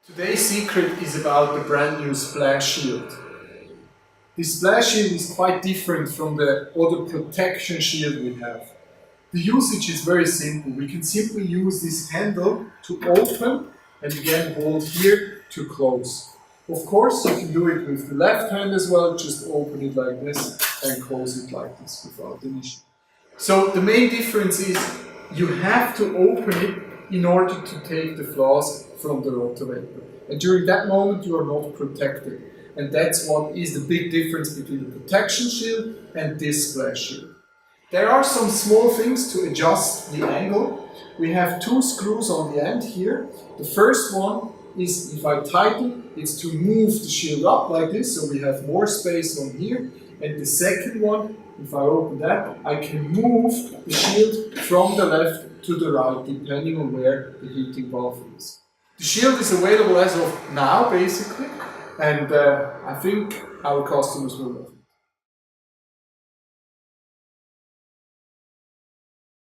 Today's secret is about the brand new splash shield. This splash shield is quite different from the other protection shield we have. The usage is very simple. We can simply use this handle to open and again hold here to close. Of course, you can do it with the left hand as well, just open it like this and close it like this without an issue. So the main difference is you have to open it in order to take the flask from the rotavator. And during that moment you are not protected. And that's what is the big difference between the protection shield and this splash shield. There are some small things to adjust the angle. We have two screws on the end here. The first one is, if I tighten, it's to move the shield up like this, so we have more space on here. And the second one, if I open that, I can move the shield from the left to the right, depending on where the heating valve is. The shield is available as of now, basically, and I think our customers will love it.